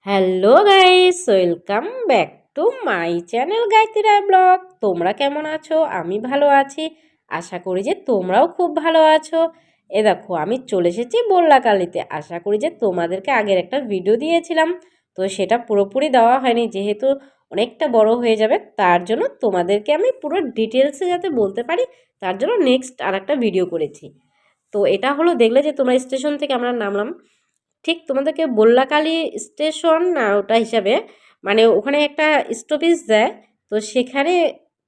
Hello guys, welcome back to my channel Gayatri Roy blog. তোমরা কেমন আছো? আমি ভালো আছি। আশা করি যে তোমরাও খুব ভালো আছো। এ দেখো, আমি চলে এসেছি বল্লাকালীতে। আশা করি যে তোমাদেরকে আগের একটা ভিডিও দিয়েছিলাম, তো সেটা পুরোপুরি দেওয়া হয়নি, যেহেতু অনেকটা বড় হয়ে যাবে। তার জন্য তোমাদেরকে আমি পুরো ডিটেলসে যাতে বলতে পারি, তার জন্য নেক্সট আর একটা ভিডিও করেছি। তো এটা হলো, দেখলে যে তোমরা স্টেশন থেকে আমরা নামলাম, ঠিক তোমাদেরকে বল্লাকালী স্টেশন না ওটা হিসাবে, মানে ওখানে একটা স্টপেজ দেয়, তো সেখানে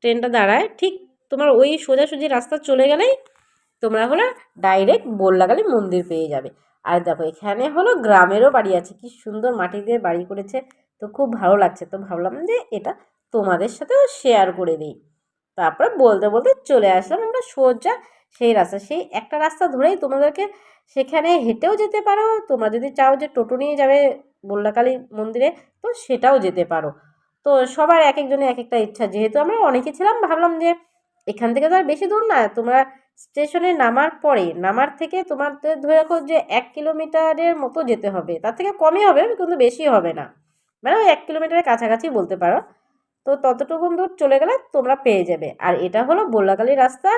ট্রেনটা দাঁড়ায়। ঠিক তোমার ওই সোজাসুজি রাস্তা চলে গেলেই তোমরা হলো ডাইরেক্ট বল্লাকালী মন্দির পেয়ে যাবে। আর দেখো, এখানে হলো গ্রামেরও বাড়ি আছে, কি সুন্দর মাটি দিয়ে বাড়ি করেছে, তো খুব ভালো লাগছে। তো ভাবলাম যে এটা তোমাদের সাথেও শেয়ার করে দিই। তারপরে বলতে বলতে চলে আসলাম আমরা সোজা সেই রাস্তা, সেই একটা রাস্তা ধরেই তোমাদেরকে সেখানে হেঁটেও যেতে পারো। তোমরা যদি চাও যে টোটো নিয়ে যাবে বল্লাকালী মন্দিরে, তো সেটাও যেতে পারো। তো সবার এক একজনের এক একটা ইচ্ছা, যেহেতু আমরা অনেকে ছিলাম, ভাবলাম যে এখান থেকে তো আর বেশি দূর না, তোমরা স্টেশনে নামার পরে, নামার থেকে তোমাদের ধরে রাখো যে 1 কিলোমিটারের মতো যেতে হবে, তার থেকে কমই হবে কিন্তু বেশি হবে না, মানে ওই 1 কিলোমিটারের কাছাকাছি বলতে পারো। তো ততটুকুন দূর চলে গেলে তোমরা পেয়ে যাবে। আর এটা হলো বল্লাকালী রাস্তা।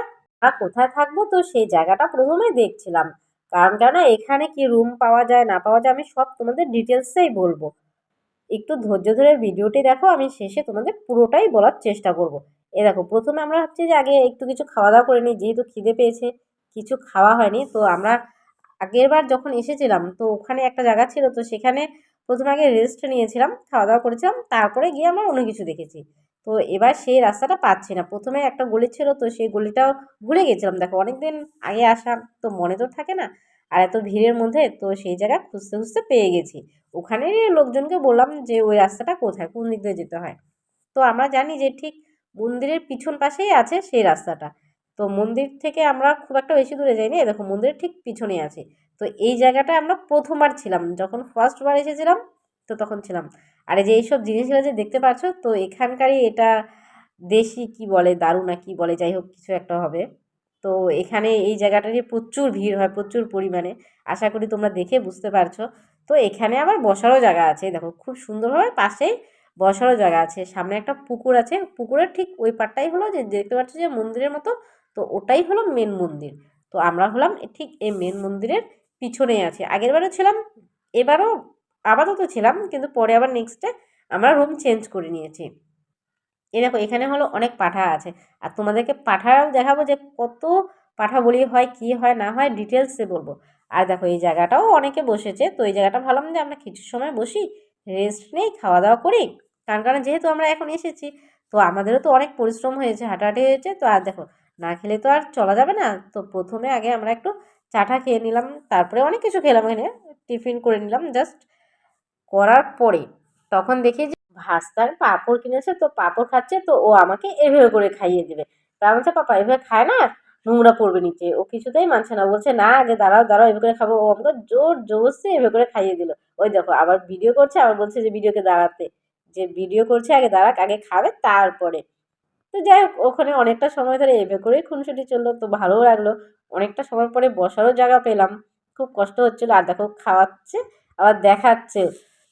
আর কোথায় থাকবো, তো সেই জায়গাটা প্রথমেই দেখছিলাম, কারণ কেন এখানে কি রুম পাওয়া যায় না পাওয়া যায় আমি সব তোমাদের ডিটেলসেই বলবো। একটু ধৈর্য ধরে ভিডিওটি দেখো, আমি শেষে তোমাদের পুরোটাই বলার চেষ্টা করব। এ দেখো, প্রথমে আমরা হচ্ছে যে আগে একটু কিছু খাওয়া দাওয়া করে নিই, যেহেতু খিদে পেয়েছে। কিছু খাওয়া হয়নি, তো আমরা আগের বার যখন এসেছিলাম, তো ওখানে একটা জায়গা ছিল, তো সেখানে প্রথমে আগে রেস্ট নিয়েছিলাম, খাওয়া দাওয়া করেছিলাম, তারপরে গিয়ে আমরা অন্য কিছু দেখেছি। তো এবার সেই রাস্তাটা পাচ্ছি না। প্রথমে একটা গলি ছিল, তো সেই গলিটাও ভুলে গেছিলাম। দেখো, অনেকদিন আগে আসা, তো মনে তো থাকে না, আর এত ভিড়ের মধ্যে তো সেই জায়গা খুঁজতে খুঁজতে পেয়ে গেছি। ওখানে লোকজনকে বললাম যে ওই রাস্তাটা কোথায়, কোন দিক দিয়ে যেতে হয়। তো আমরা জানি যে ঠিক মন্দিরের পিছন পাশেই আছে সেই রাস্তাটা। তো মন্দির থেকে আমরা খুব একটা বেশি দূরে যাইনি, দেখো মন্দিরের ঠিক পিছনেই আছে। তো এই জায়গাটায় আমরা প্রথমবার ছিলাম, যখন ফার্স্টবার এসেছিলাম, তো তখন ছিলাম। আর এই যে এইসব জিনিসগুলো যে দেখতে পাচ্ছ, তো এখানকারই এটা দেশি কি বলে, দারু না কি বলে, যাই হোক কিছু একটা হবে। তো এখানে এই জায়গাটাতে প্রচুর ভিড় হয়, প্রচুর পরিমাণে। আশা করি তোমরা দেখে বুঝতে পারছো। তো এখানে আবার বসারও জায়গা আছে, দেখো খুব সুন্দরভাবে পাশেই বসারও জায়গা আছে। সামনে একটা পুকুর আছে, পুকুরের ঠিক ওই পাড়টাই হলো যে দেখতে পাচ্ছ যে মন্দিরের মতো, তো ওটাই হলো মেন মন্দির। তো আমরা হলাম ঠিক এই মেন মন্দিরের পিছনেই আছি। আগেরবারও ছিলাম, এবারও আপাতত ছিলাম, কিন্তু পরে আবার নেক্সটে আমরা রুম চেঞ্জ করে নিয়েছি। এই দেখো, এখানে হলো অনেক পাঁঠা আছে, আর তোমাদেরকে পাঁঠাও দেখাবো যে কত পাঁঠা বলি হয়, কি হয় না হয় ডিটেলসে বলবো। আর দেখো, এই জায়গাটাও অনেকে বসেছে, তো এই জায়গাটা ভাবলাম যে আমরা কিছু সময় বসি, রেস্ট নেই, খাওয়া দাওয়া করি। কারণ যেহেতু আমরা এখন এসেছি, তো আমাদেরও তো অনেক পরিশ্রম হয়েছে, হাঁটাহাঁটি হয়েছে, তো আর দেখো না খেলে তো আর চলা যাবে না। তো প্রথমে আগে আমরা একটু চাটা খেয়ে নিলাম, তারপরে অনেক কিছু খেলাম এখানে, টিফিন করে নিলাম জাস্ট। করার পরে তখন দেখি যে ভাস্তার পাঁপড় কিনেছে, তো পাঁপড় খাচ্ছে, তো ও আমাকে এভাবে করে খাইয়ে দেবে। তা আমি বলছি, পাপা এভাবে খায় না, নোংরা পড়বে নিচে। ও কিছুতেই মানছে না, বলছে না আগে দাঁড়াও দাঁড়াও এভাবে করে খাবো। ও আমাকে জোর জবরদস্তি এভাবে করে খাইয়ে দিল। ওই দেখো, আবার ভিডিও করছে, আবার বলছে যে ভিডিওকে দাঁড়াতে, যে ভিডিও করছে আগে দাঁড়াক, আগে খাবে তারপরে। তো যাই হোক, ওখানে অনেকটা সময় ধরে এভাবে করেই খুনসুটি চললো, তো ভালোও লাগলো। অনেকটা সময় পরে বসারও জায়গা পেলাম, খুব কষ্ট হচ্ছিলো। আর দেখো খাওয়াচ্ছে, আবার দেখাচ্ছে,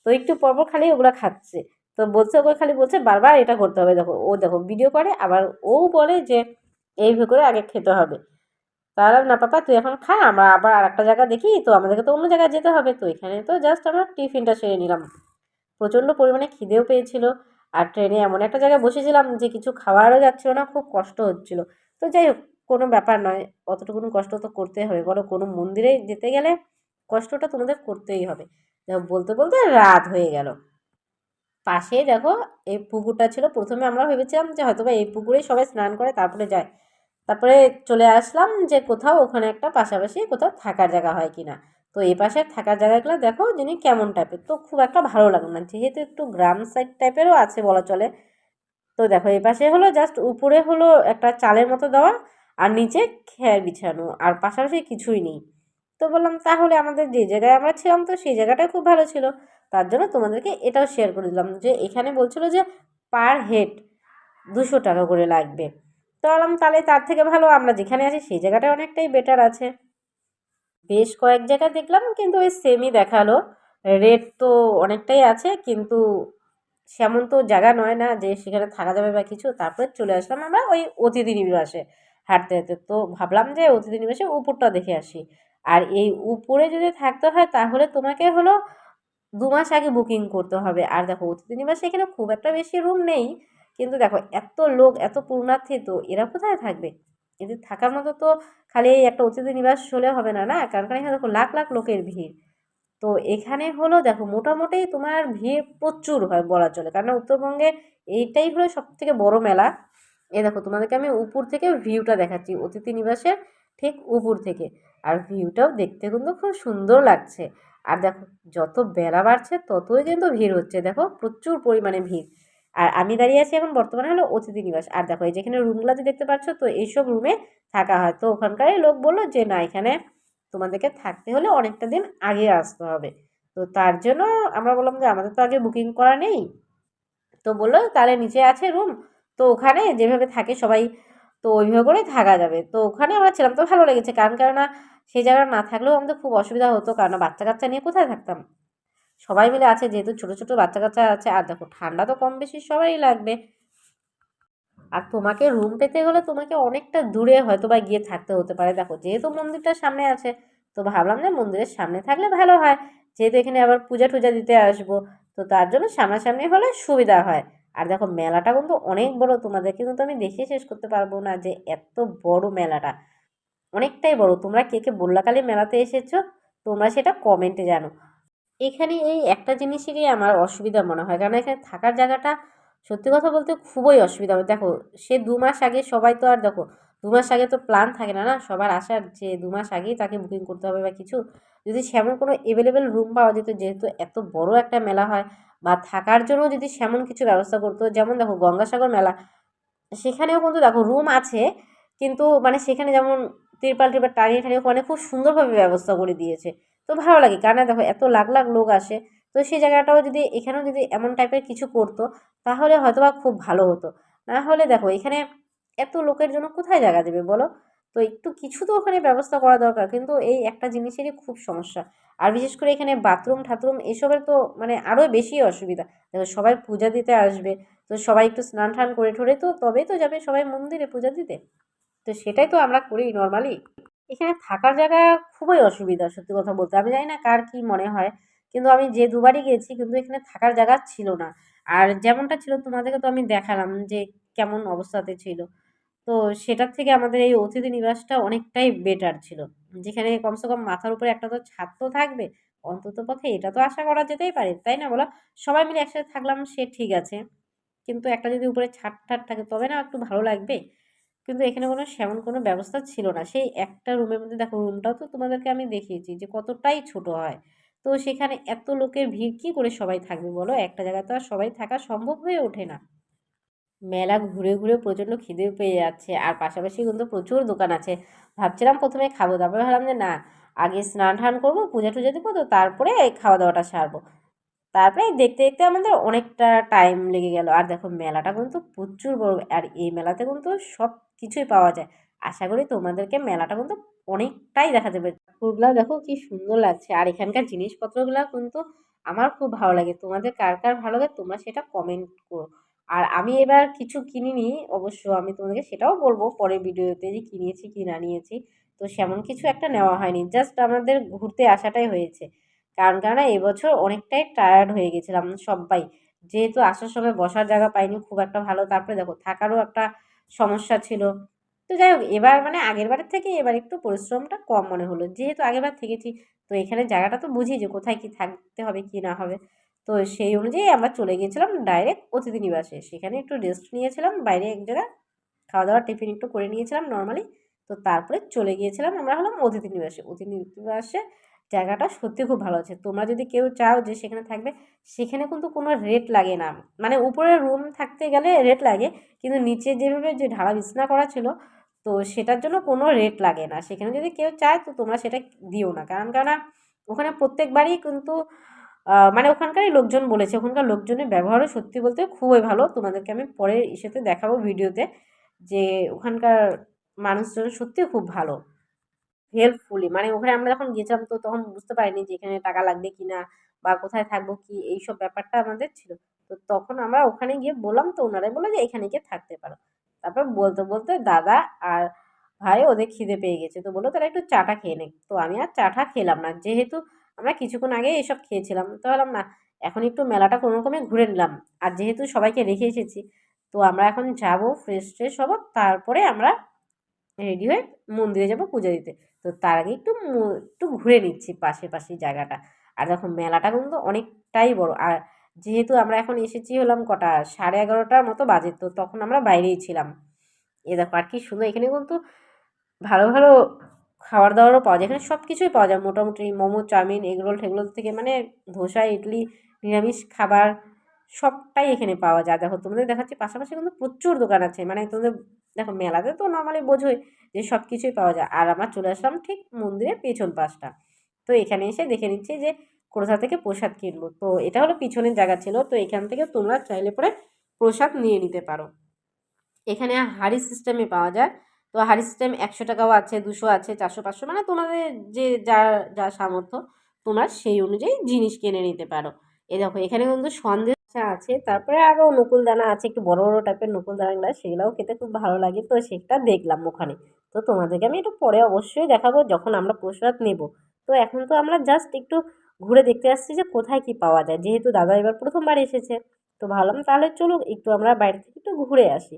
তো একটু পরপর খালি ওগুলো খাচ্ছে। তো বলছে, ওকে খালি বলছে বারবার এটা করতে হবে। দেখো ও, দেখো ভিডিও করে, আবার ও বলে যে এইভাবে করে আগে খেতে হবে। তাহলে না পাপা তুই এখন খা, আমরা আবার আর একটা জায়গা দেখি, তো আমাদেরকে তো অন্য জায়গায় যেতে হবে। তো এখানে তো জাস্ট আমরা টিফিনটা সেরে নিলাম। প্রচণ্ড পরিমাণে খিদেও পেয়েছিল, আর ট্রেনে এমন একটা জায়গায় বসেছিলাম যে কিছু খাওয়ারও যাচ্ছিল না, খুব কষ্ট হচ্ছিল। তো যাই হোক, কোনো ব্যাপার নয়, অতটুকুন কষ্ট তো করতে হবে, বলো কোনো মন্দিরে যেতে গেলে কষ্টটা তোমাদের করতেই হবে। বলতে বলতে রাত হয়ে গেল। পাশেই দেখো এই পুকুরটা ছিল, প্রথমে আমরা ভেবেছিলাম যে হয়তোবা এই পুকুরেই সবাই স্নান করে তারপরে যায়। তারপরে চলে আসলাম যে কোথাও ওখানে একটা পাশাপাশি কোথাও থাকার জায়গা হয় কি না। তো এই পাশে থাকার জায়গাগুলো দেখো যিনি কেমন টাইপের, তো খুব একটা ভালো লাগলো না, যেহেতু একটু গ্রাম সাইড টাইপেরও আছে বলা চলে। তো দেখো এই পাশে হলো জাস্ট উপরে হলো একটা চালের মতো দেওয়া, আর নিচে খেয়ার বিছানো, আর পাশাপাশি কিছুই নেই। তো বললাম তাহলে আমাদের যে জায়গায় আমরা ছিলাম, তো সেই জায়গাটা খুব ভালো ছিল। তার জন্য তোমাদেরকে এটাও শেয়ার করে দিলাম যে এখানে বলছিল যে পার হেড 200 টাকা করে লাগবে। তো বললাম তাহলে তার থেকে ভালো আমরা যেখানে আছি সেই জায়গাটা অনেকটাই বেটার আছে। বেশ কয়েক জায়গা দেখলাম, কিন্তু ওই সেমই দেখালো। রেট তো অনেকটাই আছে, কিন্তু সেমন তো জায়গা নয় না যে সেখানে থাকা যাবে বা কিছু। তারপরে চলে আসলাম আমরা ওই অতিথি নিবাসে হাঁটতে হাঁটতে। তো ভাবলাম যে অতিথি নিবাসে উপরটা দেখে আসি। আর এই উপরে যদি থাকতে হয় তাহলে তোমাকে হলো ২ মাস আগে বুকিং করতে হবে। আর দেখো অতিথি নিবাসে এখানে খুব একটা বেশি রুম নেই, কিন্তু দেখো এত লোক, এত পুণ্যার্থী, তো এরা কোথায় থাকবে? এদের থাকার মতো তো খালি এই একটা অতিথি নিবাস হলে হবে না, না? কারণ এখানে দেখো লাখ লাখ লোকের ভিড়। তো এখানে হলো দেখো মোটামুটি তোমার ভিড় প্রচুর হয় বলা চলে, কারণ উত্তরবঙ্গে এইটাই হলো সবথেকে বড় মেলা। এই দেখো তোমাদেরকে আমি উপর থেকে ভিউটা দেখাচ্ছি, অতিথি নিবাসের ঠিক উপর থেকে। আর ভিউটাও দেখতে কিন্তু খুব সুন্দর লাগছে। আর দেখো যত বেলা বাড়ছে ততই কিন্তু ভিড় হচ্ছে, দেখো প্রচুর পরিমাণে ভিড়। আর আমি দাঁড়িয়ে আছি এখন বর্তমানে হলো অতিথি নিবাস। আর দেখো এই যেখানে রুমগুলোতে দেখতে পাচ্ছ, তো এইসব রুমে থাকা হয়। তো ওখানকারই লোক বললো যে না, এখানে তোমাদেরকে থাকতে হলে অনেকটা দিন আগে আসতে হবে। তো তার জন্য আমরা বললাম যে আমাদের তো আগে বুকিং করা নেই। তো বললো তাহলে নিচে আছে রুম, তো ওখানে যেভাবে থাকে সবাই, তো ওইভাবে করেই থাকা যাবে। তো ওখানে আমরা ছিলাম, তো ভালো লেগেছে। কারণ কেননা সেই জায়গা না থাকলেও আমাদের খুব অসুবিধা হতো, কারণ বাচ্চা কাচ্চা নিয়ে কোথায় থাকতাম। সবাই মিলে আছে যেহেতু, ছোট ছোট বাচ্চা কাচ্চা আছে। আর দেখো ঠান্ডা তো কম বেশি সবারই লাগবে। আর তোমাকে রুম পেতে হলে তোমাকে অনেকটা দূরে হয়তো বা গিয়ে থাকতে হতে পারে। দেখো যেহেতু মন্দিরটার সামনে আছে, তো ভাবলাম যে মন্দিরের সামনে থাকলে ভালো হয়, যেহেতু এখানে আবার পূজা টুজা দিতে আসবো। তো তার জন্য সামনাসামনি হলে সুবিধা হয়। আর দেখো মেলাটা কিন্তু অনেক বড়, তোমাদেরকে কিন্তু আমি দেখিয়ে শেষ করতে পারবো না যে এত বড় মেলাটা। অনেকটাই বড়। তোমরা কে কে বল্লাকালী মেলাতে এসেছো তোমরা সেটা কমেন্টে জানো। এখানে এই একটা জিনিসেরই আমার অসুবিধা মনে হয়, কারণ এখানে থাকার জায়গাটা সত্যি কথা বলতে খুবই অসুবিধা হবে। দেখো সে ২ মাস আগে সবাই তো, আর দেখো ২ মাস আগে তো প্ল্যান থাকে না, না সবার আসার, যে ২ মাস আগেই তাকে বুকিং করতে হবে বা কিছু। যদি সেমন কোনো এভেলেবেল রুম পাওয়া যেত, যেহেতু এত বড় একটা মেলা হয়, বা থাকার জন্য যদি সেমন কিছু ব্যবস্থা করতো, যেমন দেখো গঙ্গাসাগর মেলা, সেখানেও কিন্তু দেখো রুম আছে, কিন্তু মানে সেখানে যেমন তিরপাল টিরপাল টানিয়ে টানিয়ে ওখানে খুব সুন্দরভাবে ব্যবস্থা করে দিয়েছে। তো ভালো লাগে, কারণ দেখো এত লাখ লাখ লোক আসে। তো সেই জায়গাটাও যদি এখানেও যদি এমন টাইপের কিছু করতো, তাহলে হয়তো বা খুব ভালো হতো। না হলে দেখো এখানে এত লোকের জন্য কোথায় জায়গা দেবে বলো? তো একটু কিছু তো ওখানে ব্যবস্থা করা দরকার, কিন্তু এই একটা জিনিসেরই খুব সমস্যা। আর বিশেষ করে এখানে বাথরুম ঠাথরুম এসবের তো মানে আরও বেশি অসুবিধা। দেখো সবাই পূজা দিতে আসবে, তো সবাই একটু স্নান টান করে ঠোরে, তো তবেই তো যাবে সবাই মন্দিরে পূজা দিতে। তো সেটাই তো আমরা করি নর্মালি। এখানে থাকার জায়গা খুবই অসুবিধা সত্যি কথা বলতে। আমি জানি না কার কি মনে হয়, কিন্তু আমি যে দুবারই গেছি কিন্তু এখানে থাকার জায়গা ছিল না। আর যেমনটা ছিল তোমাদেরকে তো আমি দেখালাম যে কেমন অবস্থাতে ছিল। তো সেটার থেকে আমাদের এই অতিথি নিবাসটা অনেকটাই বেটার ছিল, যেখানে কমসে কম মাথার উপরে একটা তো ছাদ তো থাকবে। অন্তত পক্ষে এটা তো আশা করা যেতেই পারে, তাই না বলো? সবাই মিলে একসাথে থাকলাম সে ঠিক আছে, কিন্তু একটা যদি উপরে ছাদ-টাদ থাকে তবে না একটু ভালো লাগবে। কিন্তু এখানে কোনো সেমন কোনো ব্যবস্থা ছিল না। সেই একটা রুমের মধ্যে দেখো, রুমটাও তো তোমাদেরকে আমি দেখিয়েছি যে কতটাই ছোট হয়। তো সেখানে এত লোকের ভিড় কি করে সবাই থাকবে বলো? একটা জায়গায় তো আর সবাই থাকা সম্ভব হয়ে ওঠে না। মেলা ঘুরে ঘুরে প্রচণ্ড খিদেও পেয়ে যাচ্ছে, আর পাশাপাশি কিন্তু প্রচুর দোকান আছে। ভাবছিলাম প্রথমে খাবো, তারপরে ভাবলাম যে না, আগে স্নান টান করবো, পূজা টুজা দেবো, তো তারপরে খাওয়া দাওয়াটা সারবো। তারপরে দেখতে দেখতে আমাদের অনেকটা টাইম লেগে গেল। আর দেখো মেলাটা কিন্তু প্রচুর বড়, আর এই মেলাতে কিন্তু সব কিছুই পাওয়া যায়। আশা করি তোমাদেরকে মেলাটা কিন্তু অনেকটাই দেখা যাবে। ঠাকুরগুলা দেখো কি সুন্দর লাগছে, আর এখানকার জিনিসপত্রগুলা কিন্তু আমার খুব ভালো লাগে। তোমাদের কার কার ভালো লাগে তোমরা সেটা কমেন্ট করো। আর আমি এবার কিছু কিনিনি অবশ্য, আমি তোমাদেরকে সেটাও বলবো পরের ভিডিওতে যে কিনেছি কি না নিয়েছি। তো সেমন কিছু একটা নেওয়া হয়নি, জাস্ট আমাদের ঘুরতে আসাটাই হয়েছে। কারণ কেননা এবছর অনেকটাই টায়ার্ড হয়ে গেছিলাম সব্বাই। যেহেতু আসার সময় বসার জায়গা পাইনি খুব একটা ভালো, তারপরে দেখো থাকারও একটা সমস্যা ছিল। তো যাই হোক এবার মানে আগেরবারের থেকে এবার একটু পরিশ্রমটা কম মনে হলো। যেহেতু আগেরবার থেকেছি, তো এখানে জায়গাটা তো বুঝি যে কোথায় কি থাকতে হবে কি না হবে। তো সেই অনুযায়ী আমরা চলে গিয়েছিলাম ডাইরেক্ট অতিথি নিবাসে। সেখানে একটু রেস্ট নিয়েছিলাম বাইরে এক জায়গায়, খাওয়া-দাওয়া টিফিন একটু করে নিয়েছিলাম নরমালি। তো তারপরে চলে গিয়েছিলাম আমরা হলাম অতিথি নিবাসে। অতিথি নিবাসে জায়গাটা সত্যি খুব ভালো আছে। তোমরা যদি কেউ চাও যে সেখানে থাকবে, সেখানে কিন্তু কোনো রেট লাগে না। মানে উপরে রুম থাকতে গেলে রেট লাগে, কিন্তু নিচে যেভাবে যে ঢালা বিছানা করা ছিল, তো সেটার জন্য কোনো রেট লাগে না। সেখানে যদি কেউ চায় তো তোমরা সেটা দিও না। কারণ কেননা ওখানে প্রত্যেকবারই কিন্তু মানে ওখানকারই লোকজন বলেছে, ওখানকার লোকজনের ব্যবহারও সত্যি বলতে খুবই ভালো। তোমাদেরকে আমি পরের ইসেতে দেখাবো ভিডিওতে, যে ওখানকার মানুষজন সত্যিই খুব ভালো। হেল্পফুলি মানে ওখানে আমরা যখন গেছিলাম তো তখন বুঝতে পারিনি যে এখানে টাকা লাগবে কি না, বা কোথায় থাকবো কি এইসব ব্যাপারটা আমাদের ছিল। তো তখন আমরা ওখানে গিয়ে বললাম, তো ওনারাই বললো যে এখানে গিয়ে থাকতে পারো। তারপর বলতে বলতে দাদা আর ভাই ওদের খিদে পেয়ে গেছে, তো বললো তারা একটু চাটা খেয়ে নে। তো আমি আর চাটা খেলাম না, যেহেতু আমরা কিছুক্ষণ আগে এসব খেয়েছিলাম, তো ভাবলাম না এখন একটু মেলাটা কোনো রকমে ঘুরে নিলাম। আর যেহেতু সবাইকে রেখে এসেছি, তো আমরা এখন যাব ফ্রেশ ট্রেশ হবো, তারপরে আমরা রেডি হয়ে মন্দিরে যাব পুজো দিতে। তো তার আগে একটু ঘুরে নিচ্ছি পাশে জায়গাটা। আর দেখো মেলাটা কিন্তু অনেকটাই বড়। আর যেহেতু আমরা এখন এসেছি হলাম কটা 11:30টার মতো বাজে, তো তখন আমরা বাইরেই ছিলাম। এ দেখো আর কি সুন্দর, এখানে কিন্তু ভালো ভালো খাবার দাবারও পাওয়া যায়, এখানে সব কিছুই পাওয়া যায় মোটামুটি, মোমো চাউমিন এগরোল ঠেগরোল থেকে মানে ধোসা ইডলি নিরামিষ খাবার সবটাই এখানে পাওয়া যায়। দেখো তোমাদের দেখাচ্ছি পাশাপাশি কিন্তু প্রচুর দোকান আছে, মানে তোমাদের দেখো মেলাতে তো নর্মালি বোঝোই যে সব কিছুই পাওয়া যায়। আর আমরা চলে আসলাম ঠিক মন্দিরের পেছন পাশটা। তো এখানে এসে দেখে নিচ্ছি যে কোথা থেকে প্রসাদ কিনবো। তো এটা হলো পিছনের জায়গা ছিল, তো এখান থেকে তোমরা চাইলে পরে প্রসাদ নিয়ে নিতে পারো। এখানে হাঁড়ি সিস্টেমে পাওয়া যায়। তো হাঁড়ি সিস্টেম 100 টাকাও আছে, 200 আছে, 400 500, মানে তোমাদের যে যার যা সামর্থ্য তোমরা সেই অনুযায়ী জিনিস কিনে নিতে পারো। এই দেখো এখানে কিন্তু সন্দেশ আছে, তারপরে আরও নকুলদানা আছে, একটু বড় বড় টাইপের নকুলদানাগুলো, সেগুলোও খেতে খুব ভালো লাগে। তো সেটা দেখলাম ওখানে। তো তোমাদেরকে আমি একটু পরে অবশ্যই দেখাবো যখন আমরা প্রসাদ নেব। তো এখন তো আমরা জাস্ট একটু ঘুরে দেখতে আসছি যে কোথায় কি পাওয়া যায়, যেহেতু দাদা এবার প্রথমবার এসেছে। তো ভাবলাম তাহলে চলো একটু আমরা বাইরে থেকে একটু ঘুরে আসি।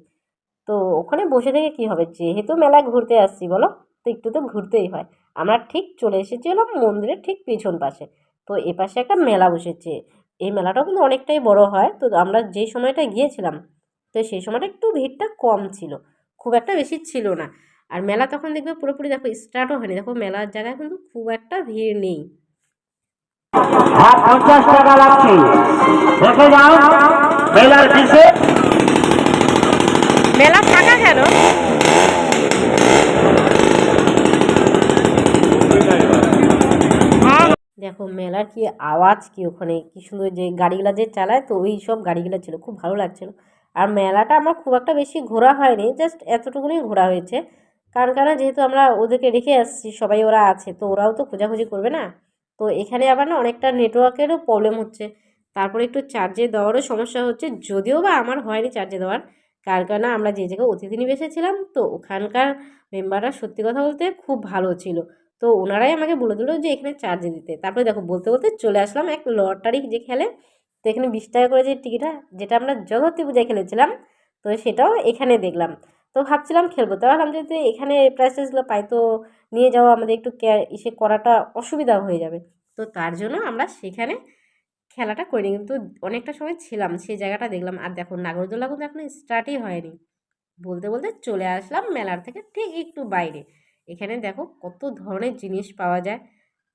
তো ওখানে বসে থেকে কী হবে, যেহেতু মেলায় ঘুরতে আসছি বলো, তো একটু তো ঘুরতেই হয়। আমরা ঠিক চলে এসেছিলাম মন্দিরের ঠিক পিছন পাশে। তো এপাশে একটা মেলা বসেছে, এই মেলাটাও কিন্তু অনেকটাই বড় হয়। তো আমরা যেই সময়টায় গিয়েছিলাম, তো সেই সময়টা একটু ভিড়টা কম ছিল, খুব একটা বেশি ছিল না। আর মেলা তখন দেখবে পুরোপুরি দেখো স্টার্টও হয়নি, দেখো মেলার জায়গায় কিন্তু খুব একটা ভিড় নেই। হ্যাঁ, 50 টাকা লাগছে, দেখে যাও মেলার শেষে। মেলা ফাঁকা কেন? দেখো মেলার কি আওয়াজ, কি ওখানে কি সুন্দর যে গাড়িগুলা যে চালায়, তো ওই সব গাড়িগুলো ছিল, খুব ভালো লাগছিল। আর মেলাটা আমার খুব একটা বেশি ঘোরা হয়নি, জাস্ট এতটুকুনি ঘোরা হয়েছে। কারণ যেহেতু আমরা ওদেরকে রেখে আসছি, সবাই ওরা আছে, তো ওরাও তো খোঁজাখুঁজি করবে না। তো এখানে আবার না অনেকটা নেটওয়ার্কেরও প্রবলেম হচ্ছে, তারপরে একটু চার্জে দেওয়ারও সমস্যা হচ্ছে, যদিও বা আমার হয়নি চার্জে দেওয়ার। কারণ আমরা যে জায়গায় অতিথি নিবাসে ছিলাম, তো ওখানকার মেম্বাররা সত্যি কথা বলতে খুব ভালো ছিল। তো ওনারাই আমাকে বলে দিল যে এখানে চার্জে দিতে। তারপরে দেখো বলতে বলতে চলে আসলাম এক লটারি যে খেলে, তো এখানে 20 টাকা করে যে টিকিটটা, যেটা আমরা জগতী পূজায় খেলেছিলাম, তো সেটাও এখানে দেখলাম। তো ভাবছিলাম খেলবো, তো ভাবলাম যদি এখানে প্রাইস টাইসগুলো পাই, তো নিয়ে যাওয়া আমাদের একটু ইসে করাটা অসুবিধা হয়ে যাবে। তো তার জন্য আমরা সেখানে খেলাটা করিনি, কিন্তু অনেকটা সময় ছিলাম, সেই জায়গাটা দেখলাম। আর দেখো নাগরদোলা কিন্তু এখনো স্টার্টই হয়নি। বলতে বলতে চলে আসলাম মেলার থেকে ঠিক একটু বাইরে। এখানে দেখো কত ধরনের জিনিস পাওয়া যায়।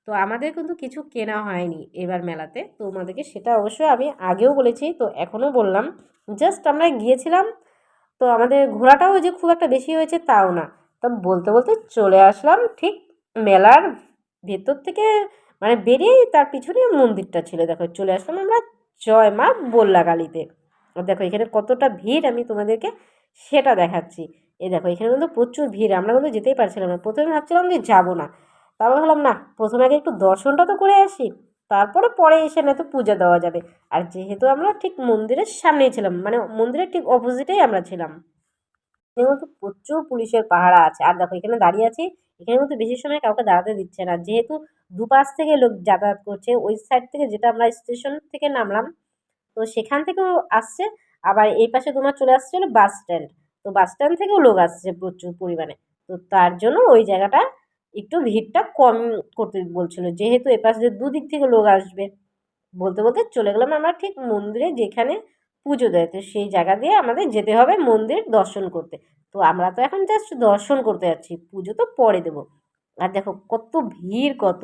তো আমাদের কিন্তু কিছু কেনা হয়নি এবার মেলাতে, তোমাদেরকে সেটা অবশ্যই আমি আগেও বলেছি, তো এখনও বললাম। জাস্ট আমরা গিয়েছিলাম, তো আমাদের ঘোরাটাও যে খুব একটা বেশি হয়েছে তাও না। তো বলতে বলতে চলে আসলাম ঠিক মেলার ভেতর থেকে, মানে বেরিয়েই তার পিছনে মন্দিরটা ছিল। দেখো চলে আসলাম আমরা জয় মা বল্লাকালীতে। আর দেখো এখানে কতটা ভিড় আমি তোমাদেরকে সেটা দেখাচ্ছি। এই দেখো এখানে কিন্তু প্রচুর ভিড়, আমরা কিন্তু যেতেই পারছিলাম না। প্রথমে ভাবছিলাম যে যাবো না, তারপর ভাবলাম না, প্রথমে আগে একটু দর্শনটা তো করে আসি, তারপরে পরে এসে না তো পূজা দেওয়া যাবে। আর যেহেতু আমরা ঠিক মন্দিরের সামনেই ছিলাম, মানে মন্দিরের ঠিক অপোজিটেই আমরা ছিলাম, এখানে কিন্তু প্রচুর পুলিশের পাহারা আছে। আর দেখো এখানে দাঁড়িয়ে আছি, এখানে কিন্তু বেশি সময় কাউকে দাঁড়াতে দিচ্ছে না, যেহেতু দুপাশ থেকে লোক যাতায়াত করছে। ওই সাইড থেকে যেটা আমরা স্টেশন থেকে নামলাম, তো সেখান থেকেও আসছে। আবার এই পাশে তোমার চলে আসছে হলো বাস স্ট্যান্ড, তো বাস স্ট্যান্ড থেকেও লোক আসছে প্রচুর পরিমাণে। তো তার জন্য ওই জায়গাটা একটু ভিড়টা কম করতে বলছিল, যেহেতু এপাশ দিয়ে দুদিক থেকে লোক আসবে। বলতে বলতে চলে গেলাম আমরা ঠিক মন্দিরে, যেখানে পুজো দেয়, তো সেই জায়গা দিয়ে আমাদের যেতে হবে মন্দির দর্শন করতে। তো আমরা তো এখন জাস্ট দর্শন করতে যাচ্ছি, পুজো তো পরে দেবো। আর দেখো কত ভিড়, কত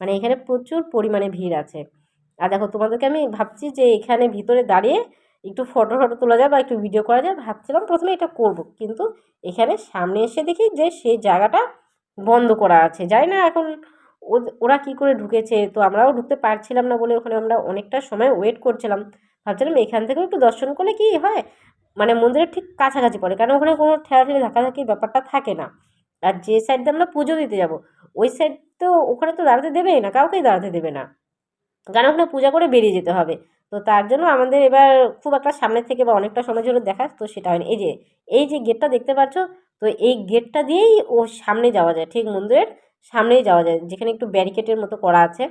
মানে এখানে প্রচুর পরিমাণে ভিড় আছে। আর দেখো তোমাদেরকে আমি ভাবছি যে এখানে ভিতরে দাঁড়িয়ে একটু ফটো ফটো তোলা যায় বা একটু ভিডিও করা যায়, ভাবছিলাম প্রথমে এটা করব, কিন্তু এখানে সামনে এসে দেখি যে সেই জায়গাটা বন্ধ করা আছে। জানি না এখন ওরা কি করে ঢুকেছে, তো আমরাও ঢুকতে পারছিলাম না বলে ওখানে আমরা অনেকটা সময় ওয়েট করছিলাম। ভাবছিলাম এখান থেকেও একটু দর্শন করলে কি হয়, মানে মন্দিরের ঠিক কাছাকাছি পড়ে, কারণ ওখানে কোনো ঠেলাঠেলি ধাক্কাধাক্কির ব্যাপারটা থাকে না। আর যে সাইড দিয়ে আমরা পুজো দিতে যাব, ওই সাইড তো ওখানে তো দাঁড়াতে দেবেই না, কাউকেই দাঁড়াতে দেবে না। কারণ ওখানে পূজা করে বেরিয়ে যেতে হবে। তো তার জন্য আমাদের এবার খুব একটা সামনের থেকে বা অনেকটা সময় জন্য দেখা তো সেটা হয়নি। এই যে গেটটা দেখতে পাচ্ছ, তো এই গেটটা দিয়েই ও সামনে যাওয়া যায়, ঠিক মন্দিরের সামনেই যাওয়া যায়, যেখানে একটু ব্যারিকেডের মতো করা আছে।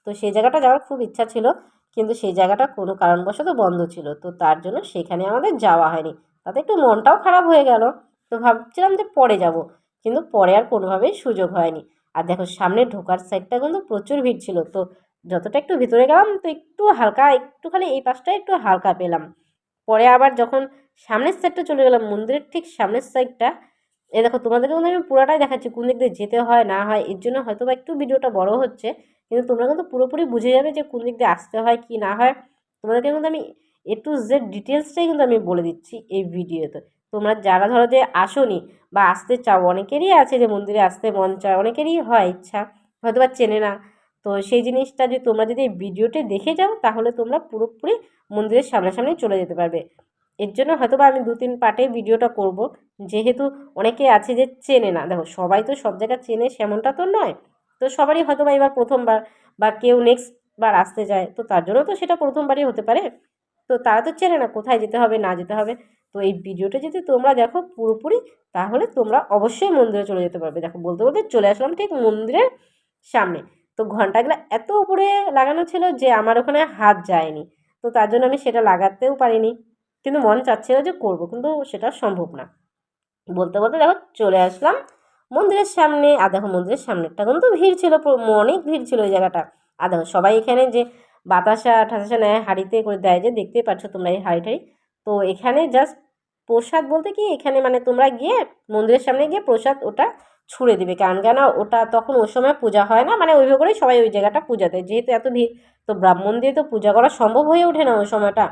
তো সেই জায়গাটা যাওয়ার খুব ইচ্ছা ছিল, কিন্তু সেই জায়গাটা কোনো কারণবশত বন্ধ ছিল, তো তার জন্য সেখানে আমাদের যাওয়া হয়নি। তাতে একটু মনটাও খারাপ হয়ে গেল। তো ভাবছিলাম যে পরে যাব, কিন্তু পরে আর কোনোভাবেই সুযোগ হয়নি। আর দেখো সামনে ঢোকার সাইডটা কিন্তু প্রচুর ভিড় ছিল, তো যতটা একটু ভিতরে গেলাম তো একটু হালকা, একটুখানি এই পাশটায় একটু হালকা পেলাম। পরে আবার যখন সামনের সাইডটা চলে গেলাম, মন্দিরের ঠিক সামনের সাইডটা, এ দেখো তোমাদেরকে কিন্তু আমি পুরাটাই দেখাচ্ছি কোন দিক দিয়ে যেতে হয় না হয়, এর জন্য হয়তো বা একটু ভিডিওটা বড় হচ্ছে, কিন্তু তোমরা কিন্তু পুরোপুরি বুঝে যাবে যে কোন দিক দিয়ে আসতে হয় কি না হয়। তোমাদেরকে কিন্তু আমি A to Z ডিটেলসটাই কিন্তু আমি বলে দিচ্ছি এই ভিডিওতে। তোমরা যারা ধরো যে আসোনি বা আসতে চাও, অনেকেরই আছে যে মন্দিরে আসতে মন চায়, অনেকেরই হয় ইচ্ছা, হয়তো বা চেনে না। তো সেই জিনিসটা যদি তোমরা যদি এই ভিডিওটি দেখে যাও, তাহলে তোমরা পুরোপুরি মন্দিরের সামনাসামনি চলে যেতে পারবে। এর জন্য হয়তো বা আমি 2-3 পার্টে ভিডিওটা করব, যেহেতু অনেকে আছে যে চেনে না। দেখো সবাই তো সব জায়গা চেনে সেমনটা তো নয়, তো সবারই হয়তো বা এবার প্রথমবার, বা কেউ নেক্সট বার আসতে চায়, তো তার জন্য তো সেটা প্রথমবারই হতে পারে। তো তারা তো চেনে না কোথায় যেতে হবে না যেতে হবে। তো এই ভিডিওটা যদি তোমরা দেখো পুরোপুরি, তাহলে তোমরা অবশ্যই মন্দিরে চলে যেতে পারবে। দেখো বলতে বলতে চলে আসলাম ঠিক মন্দিরের সামনে। তো ঘন্টাগুলো এত উপরে লাগানো ছিল যে আমার ওখানে হাত যায়নি, তো তার জন্য আমি সেটা লাগাতেও পারিনি। কিন্তু মন চাচ্ছিল যে করব, কিন্তু সেটা সম্ভব না। বলতে বলতে দেখো চলে আসলাম মন্দিরের সামনে। আর দেখো মন্দিরের সামনেরটা কিন্তু ভিড় ছিল, অনেক ভিড় ছিল ওই জায়গাটা। আর দেখো সবাই এখানে যে বাতাসা ঠাতাসা নেয় হাঁড়িতে করে দেয়, যে দেখতেই পাচ্ছ তোমরা এই হাঁড়ি ঠাড়ি। তো এখানে জাস্ট প্রসাদ বলতে কি, এখানে মানে তোমরা গিয়ে মন্দিরের সামনে গিয়ে প্রসাদ ওটা ছুঁড়ে দিবে, কারণ কেন ওটা তখন ওই সময় পূজা হয় না, মানে ওইভাবে করেই সবাই ওই জায়গাটা পূজা দেয়, যেহেতু এত ভিড়। তো ব্রাহ্মণ দিয়ে তো পূজা করা সম্ভব হয়ে ওঠে না ওই সময়টা,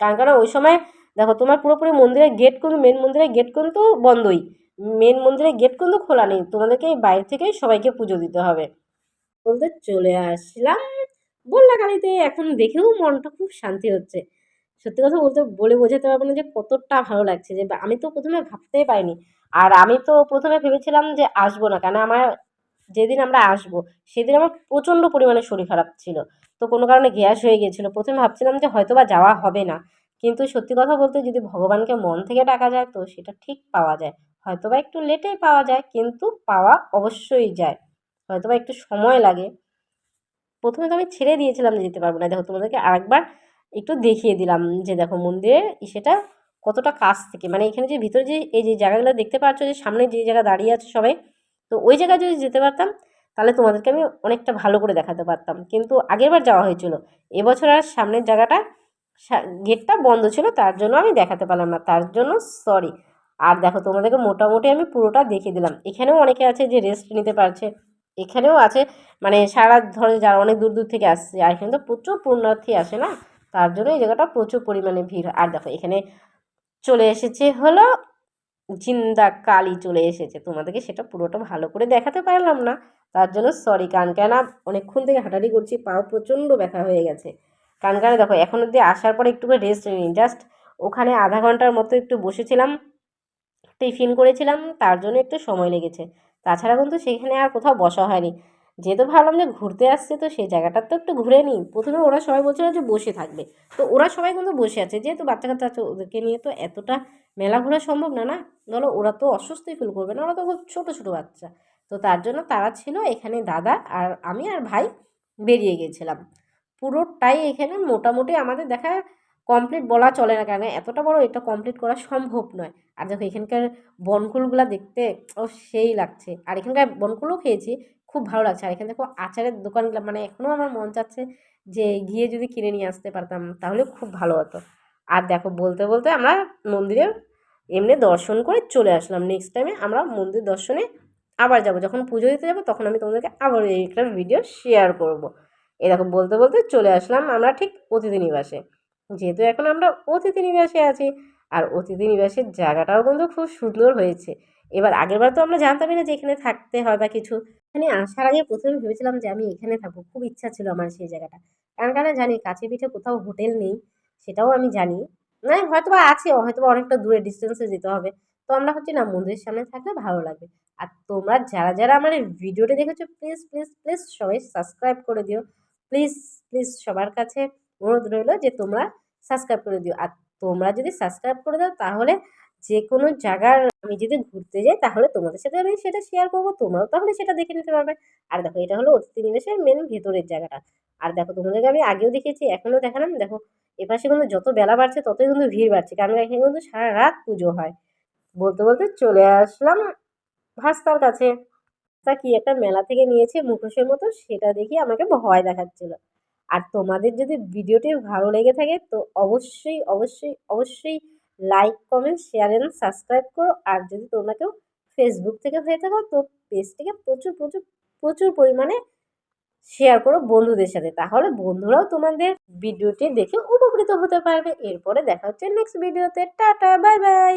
কারণ কেন ওই সময় দেখো তোমার পুরোপুরি মন্দিরের গেট কিন্তু, মেন মন্দিরের গেট কিন্তু বন্ধই, মেন মন্দিরের গেট কিন্তু খোলা নেই, তোমাদেরকে এই বাইরে থেকেই সবাইকে পুজো দিতে হবে। বলতে চলে আসলাম বল্লাকালীতে। এখন দেখেও মনটা খুব শান্তি হচ্ছে। সত্যি কথা বলতে বলে বোঝাতে পারবো না যে কতটা ভালো লাগছে, যে আমি তো প্রথমে ভাবতেই পারিনি। আর আমি তো প্রথমে ভেবেছিলাম যে আসবো না, কেন আমার যেদিন আমরা আসবো সেদিন আমার প্রচণ্ড পরিমাণে শরীর খারাপ ছিল। তো কোনো কারণে গ্যাস হয়ে গিয়েছিল, প্রথমে ভাবছিলাম যে হয়তো বা যাওয়া হবে না। কিন্তু সত্যি কথা বলতে যদি ভগবানকে মন থেকে ডাকা যায় তো সেটা ঠিক পাওয়া যায়। হয়তো বা একটু লেটেই পাওয়া যায়, কিন্তু পাওয়া অবশ্যই যায়। হয়তো বা একটু সময় লাগে। প্রথমে তো আমি ছেড়ে দিয়েছিলাম যে যেতে পারবো না। দেখো তোমাদেরকে আরেকবার একটু দেখিয়ে দিলাম যে দেখো মন্দিরের সেটা কতটা কাছ থেকে, মানে এখানে যে ভিতরে যে এই যে জায়গাগুলো দেখতে পাচ্ছ, যে সামনে যে জায়গা দাঁড়িয়ে আছে সবাই, তো ওই জায়গায় যদি যেতে পারতাম তাহলে তোমাদেরকে আমি অনেকটা ভালো করে দেখাতে পারতাম, কিন্তু আগেরবার যাওয়া হয়েছিল। এবছর আর সামনের জায়গাটা গেটটা বন্ধ ছিল, তার জন্য আমি দেখাতে পারলাম না, তার জন্য সরি। আর দেখো তোমাদেরকে মোটামুটি আমি পুরোটা দেখিয়ে দিলাম। এখানেও অনেকে আছে যে রেস্ট নিতে পারছে, এখানেও আছে মানে সারা ধরে যারা অনেক দূর দূর থেকে আসছে, আর এখানে তো প্রচুর পুণ্যার্থী আসে না, তার জন্য এই জায়গাটা প্রচুর পরিমাণে ভিড়। আর দেখো এখানে চলে এসেছে হলো জিন্দা কালী চলে এসেছে, তোমাদেরকে সেটা পুরোটা ভালো করে দেখাতে পারলাম না, তার জন্য সরি। কারণ কেন অনেকক্ষণ থেকে হাঁটাহাঁটি করছি, পাও প্রচণ্ড ব্যথা হয়ে গেছে। কারণ কেন দেখো এখন অব্দি আসার পরে একটু রেস্ট নিই, জাস্ট ওখানে আধা ঘন্টার মতো একটু বসেছিলাম, টিফিন করেছিলাম, তার জন্য একটু সময় লেগেছে। তাছাড়া কিন্তু সেখানে আর কোথাও বসা হয়নি, যেহেতু ভাবলাম যে ঘুরতে আসছে তো সেই জায়গাটার তো একটু ঘুরে নিই। প্রথমে ওরা সবাই বলছিল যে বসে থাকবে, তো ওরা সবাই কিন্তু বসে আছে, যেহেতু বাচ্চা কাচ্চা আছে ওদেরকে নিয়ে তো এতটা মেলা ঘোরা সম্ভব না, না ধরো ওরা তো অস্বস্তি ফিল করবে না, ওরা তো খুব ছোটো ছোটো বাচ্চা। তো তার জন্য তারা ছিল এখানে, দাদা আর আমি আর ভাই বেরিয়ে গেছিলাম। পুরোটাই এখানে মোটামুটি আমাদের দেখা কমপ্লিট বলা চলে না, কারণ এতটা বড় এটা কমপ্লিট করা সম্ভব নয়। আর দেখো এখানকার বনকুলগুলা দেখতে ও সেই লাগছে, আর এখানকার বনকুলও খেয়েছি, খুব ভালো লাগছে। আর এখানে দেখো আচারের দোকানগুলো, মানে এখনও আমার মন চাচ্ছে যে গিয়ে যদি কিনে নিয়ে আসতে পারতাম তাহলে খুব ভালো হতো। আর দেখো বলতে বলতে আমরা মন্দিরে এমনি দর্শন করে চলে আসলাম। নেক্সট টাইমে আমরা মন্দির দর্শনে আবার যাব, যখন পুজো দিতে যাবো তখন আমি তোমাদেরকে আবার এইটার ভিডিও শেয়ার করব। এরকম বলতে বলতে চলে আসলাম আমরা ঠিক অতিথি নিবাসে। যেহেতু এখন আমরা অতিথি নিবাসে আছি, আর অতিথি নিবাসের জায়গাটাও কিন্তু খুব সুন্দর হয়েছে। এবার আগেরবার তো আমরা জানতামই না যে এখানে থাকতে হয় বা কিছু। এখানে আসার আগে প্রথমে ভেবেছিলাম যে আমি এখানে থাকবো, খুব ইচ্ছা ছিল আমার সেই জায়গাটা। কারণ কেন জানি কাছে পিঠে কোথাও হোটেল নেই, সেটাও আমি জানি। মানে হয়তো বা আছে, হয়তো বা অনেকটা দূরে ডিস্টেন্সে যেতে হবে। তো আমরা হচ্ছে না মন্দিরের সামনে থাকলে ভালো লাগবে। আর তোমরা যারা যারা আমার এই ভিডিওটা দেখেছো প্লিজ প্লিজ প্লিজ সবাই সাবস্ক্রাইব করে দিও। প্লিজ প্লিজ সবার কাছে অনুরোধ রইল যে তোমরা সাবস্ক্রাইব করে দিও। আর তোমরা যদি সাবস্ক্রাইব করে দাও তাহলে যে কোনো জায়গার আমি যদি ঘুরতে যাই তাহলে তোমাদের সাথে আমি সেটা শেয়ার করব। তোমরাও তাহলে সেটা দেখে নিতে পারবে। আর দেখো এটা হলো অতিথি নিবাসের মেন ভেতরের জায়গাটা। আর দেখো তোমাদেরকে আমি আগেও দেখিয়েছি এখনও দেখালাম। দেখো এপাশে কিন্তু যত বেলা বাড়ছে ততই কিন্তু ভিড় বাড়ছে। কারণ এখানে কিন্তু সারা রাত পুজো হয়। বলতে বলতে চলে আসলাম ভাস্তার কাছে। তা কি একটা মেলা থেকে নিয়েছে মুখোশের মতো সেটা দেখে আমাকে ভয় দেখাচ্ছিল। আর তোমাদের যদি ভিডিওটি ভালো লেগে থাকে তো অবশ্যই অবশ্যই অবশ্যই like comment share and subscribe করো। আর যদি তোমরা কেউ ফেসবুক থেকে হয়ে থাকো তো পেজটিকে প্রচুর প্রচুর প্রচুর পরিমাণে শেয়ার করো বন্ধুদের সাথে। তাহলে বন্ধুরাও তোমাদের ভিডিওটি দেখে উপকৃত হতে পারবে। এরপরে দেখা হচ্ছে নেক্সট ভিডিওতে। Tata bye bye.